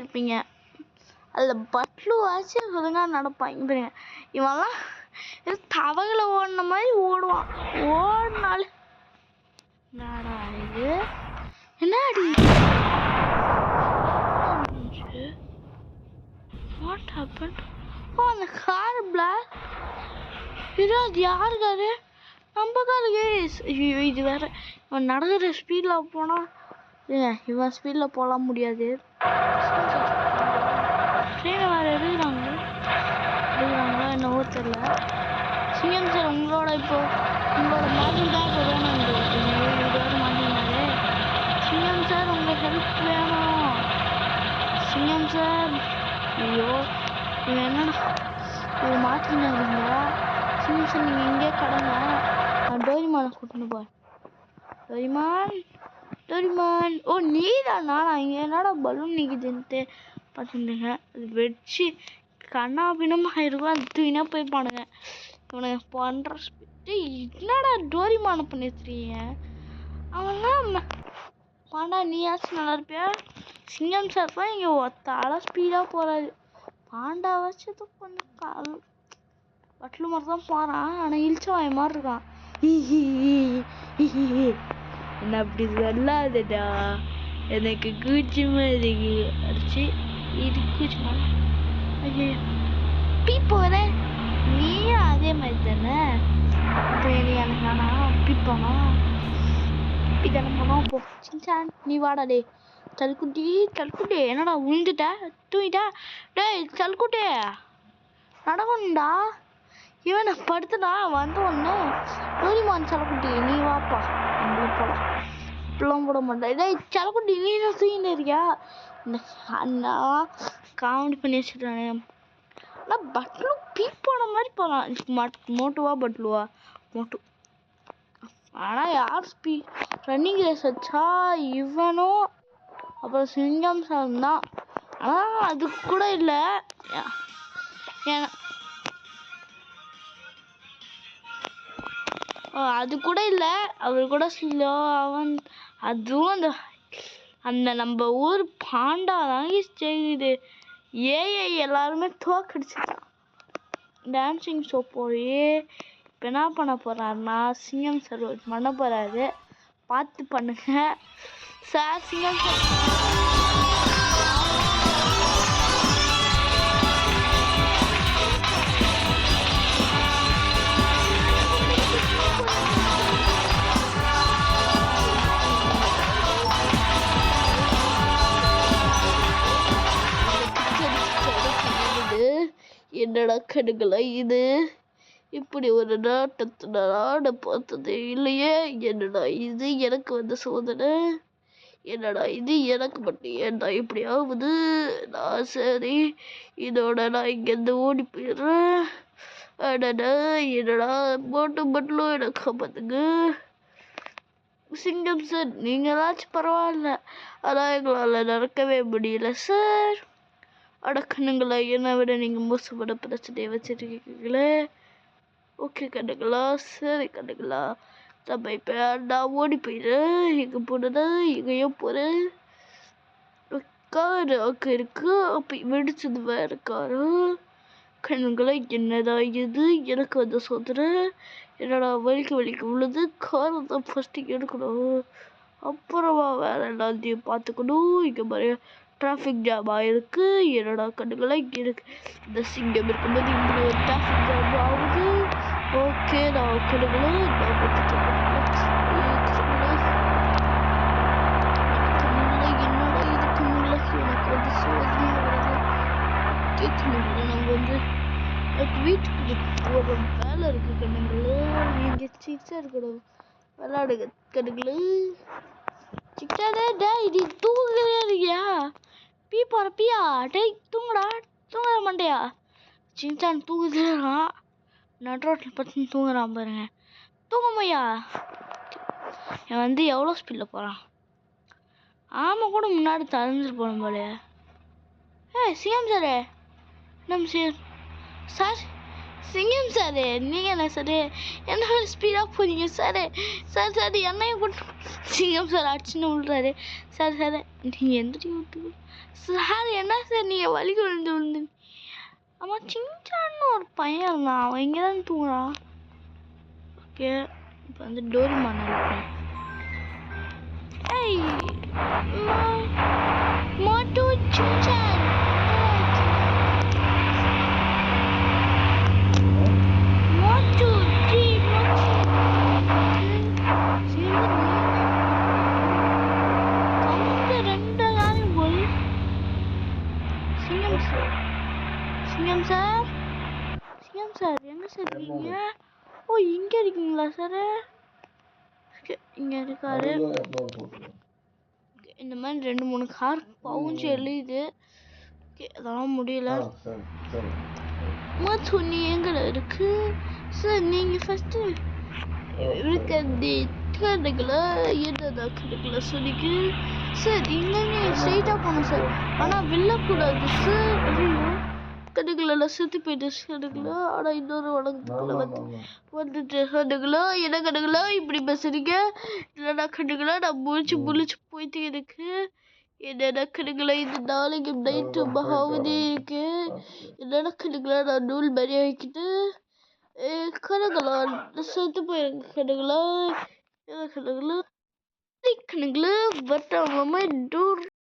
பார்த்துருப்பீங்க. அதில் பட்லு ஆச்சு ஒழுங்காக நடப்பாங்க பாருங்க. இவன்லாம் தவகளை ஓடின மாதிரி ஓடுவான். ஓடினாலும் என்னடா இது, என்னடி வாட் ஹேப்பன்? ஓ அந்த கார் பிளாக் இது, அது யாரு காரு? நம்ம காரு கேஸ். ஐயோ இது வேற, இவன் நடக்கிற ஸ்பீடில் போனால் இவன் ஸ்பீடில் போகலாம் முடியாது. ட்ரெயினை வேறு எடுக்கிறாங்களா என்னவோ தெரியல. சிஎம் சார் உங்களோட மேஜிக் தான் இப்போ வேணும். இது வேறு மாட்டினாரு. சிஎம் சார் உங்கள் ஹெல்ப் வேணும். சிஎம் சார் ஐயோ இவன் என்னடா இது மாட்டினாருங்க. சிஎம் சார் நீங்கள் இங்கே கடங்க, நான் டோரிமானை கூட்டின்னு போய். டோரிமான் ஓ நீ தானா? நான் இங்கே என்னடா பலூன் நிற்குதுன்ட்டு பார்த்துருந்தேங்க. அது வெடிச்சு கண்ணா பின்னமாக இருக்கும். அது தூக்கினா போய்ப்பானுங்க. இவனுங்க பண்ணுற ஸ்பீட்டு என்னடா டோரிமானை பண்ணி வச்சுருக்கீங்க. அவன்லாம் பாண்டா நீயாச்சும் நல்லா இருப்பியா? சிங்கம் சார் தான் இங்கே ஒத்தால ஸ்பீடாக போகிறாரு. பாண்டா வச்சு இது கொஞ்சம் பட்லு மாதிரி தான் போகிறான். ஆனால் இழிச்சவாய மாதிரி இருக்கான். என்ன அப்படி சொல்லாதடா, எனக்கு கூச்சமா இருக்கு. அடிச்சு இது கூச்சமா பீப்போத நீயும் அதே மாதிரி தானே. இப்போ எனக்கு ஆனா பீப்பானா தானே போனோம். போ சின்சான் நீ வாடா. டே சல்குட்டி என்னடா விழுந்துட்ட தூங்கிட்டா? டேய் சல்குட்டி நடக்கணும்டா. இவனை படுத்துனா வந்த ஒன்று டோரிமான் சலக்குட்டி நீ வாப்பா நம்மள போலாம். இப்பெல்லாம் போட மாட்டேன். டேய் சலக்குட்டி நீ என்ன தூங்கிட்டு இருக்கியா? இந்த அண்ணா காமெடி பண்ணி வச்சுட்டானே. ஆனால் பட்லு பீப் போன மாதிரி போகலாம். மோட்டுவா பட்லுவா? மோட்டு. ஆனால் யார் ரன்னிங் ரேஸ் வச்சா இவனும் அப்புறம் சிங்கம் சார் தான். ஆனால் அது கூட இல்லை. அது கூட இல்லை, அவர் கூட ஸ்லோ. அதுவும் அந்த நம்ம ஊர் பாண்டா தாங்கி செய்யுது. ஏஐ எல்லாருமே தோக்கடிச்சிட்டான். டான்ஸிங் ஷோ போய் இப்போ என்ன பண்ண போகிறாருன்னா சிஎம் சார் பண்ண போகிறாரு. பார்த்து பண்ணுங்க சார். சிஎம் சார் என்னடா கடுகளா இது, இப்படி ஒரு நாட்டத்தை ஆட பார்த்ததே இல்லையே. என்னடா இது எனக்கு வந்த சோதனை. என்னடா இது எனக்கு மட்டும் ஏன்டா இப்படி ஆகுது. நான் சரி இதோட நான் இங்கேருந்து ஓடி போயிடுறேன். அடடா என்னடா மட்டும் எனக்கு காப்பாத்துங்க. சிங்கம் சார் நீங்களாச்சும் பரவாயில்ல, ஆனால் எங்களால் நடக்கவே முடியல சார். அடக்கணுங்களா, என்னை விட நீங்கள் மோசமான பிரச்சனையை வச்சுருக்கீங்களே. ஓகே கண்ணுங்களா, சரி கண்ணுங்களா, நம்ம இப்போ நான் ஓடி போயிடுறேன். எங்கே போனதா எங்கேயோ போகிறேன். காரு அங்கே இருக்கு, அப்போ வெடிச்சது வேறு காரு. கண்ணுங்களா என்னதான் இது எனக்கு வந்து சோதனை. என்னடா வலிக்கு விழுது. காரை தான் ஃபஸ்ட்டு எடுக்கணும், அப்புறமா வேறு எல்லாத்தையும் பார்த்துக்கணும். இங்கே மாதிரி டிராஃபிக் ஜாம் ஆகிருக்கு. என்னடா கண்ணுங்களா இருக்கு. இந்த சிங்கம் இருக்கும்போது இப்படி ஒரு டிராஃபிக் ஜாம் ஆகுது. ஓகே நான் கண்ணுங்களா நான் பார்த்துட்டு என்னடா இது கண்ணுங்களா எனக்கு வந்து சோதனையாக வருது. கண்ணுங்களா நம்ம வந்து வீட்டுக்கு ஒரு வேலை இருக்குது கண்ணுங்களா. நீங்கள் சிக்ஸாக இருக்கணும் விளாடுங்க கண்ணுங்களா. சிக்ஸாதே டேய் நீ தூங்கவே இருக்கியா? பியா டேய் தூங்குற மண்டையா. சின்சான் தூங்குதுறான், நடுரோட்டில் பார்த்து தூங்குறான் பாருங்க. தூங்கமையா என் வந்து எவ்வளோ ஸ்பீடில் போகிறான். ஆமாம் கூட முன்னாடி தளர்ந்துட்டு போகணும் போலையே. சிஎம் சார் நம்ம சார் சிங்கம் சார் நீங்க என்ன சார் என்ன ஸ்பீடாக போறீங்க சார் சார் சார் என்னையும் கூட்டம் சிங்கம் சார் அடிச்சுன்னு விழுறாரு. சார் சார் நீங்கள் எந்திரி விட்டு சார் என்ன சார் நீங்கள் வலிக்கு விழுந்து ஆமாம் சிங்சான்னு ஒரு பையன் இருந்தான், அவன் இங்கே தான் தூங்குறான். ஓகே இப்போ வந்து டோரிமான் அனுப்புறேன். ஏய் மோட்டு சிங்சான் சிங்கம் சார் சிங்கம் சார் எங்க சார் இருக்கீங்க? ஓ இங்க இருக்கீங்களா சார்? இங்க இருக்காரு. இந்த மாதிரி 2-3 கார் பவுஞ்சு எழுது. அதெல்லாம் முடியல. துணி எங்கட இருக்கு சார்? நீங்க ஃபர்ஸ்ட் இருக்கிறது கடுக்கல என்னதா கடுக்கல சொல்லிக்கு சார் இங்கே ஸ்ட்ரெயிட்டாக போகணும் சார், ஆனால் வில்லக்கூடாது சார். ஐயோ கடுக்கல செத்து போயிட்டு கடுக்கல. ஆனால் இன்னொரு வழக்கத்துக்குள்ள வந்துட்டு கடுக்கல என்ன கடுக்கல இப்படி பேசுறீங்க? இல்லைனா கடுக்கல நான் முழிச்சு போயிட்டு இருக்கு. என்னென்ன கடுக்கல இந்த நாளைக்கு நைட்டு மகாவதி இருக்கு. என்னென்ன கடுக்கல நான் நூல் மாதிரி வைக்கிட்டு கடுக்கலா செத்து போயிருங்க கடுக்கலா கடுக்கல கடுக்கல பட் டூர்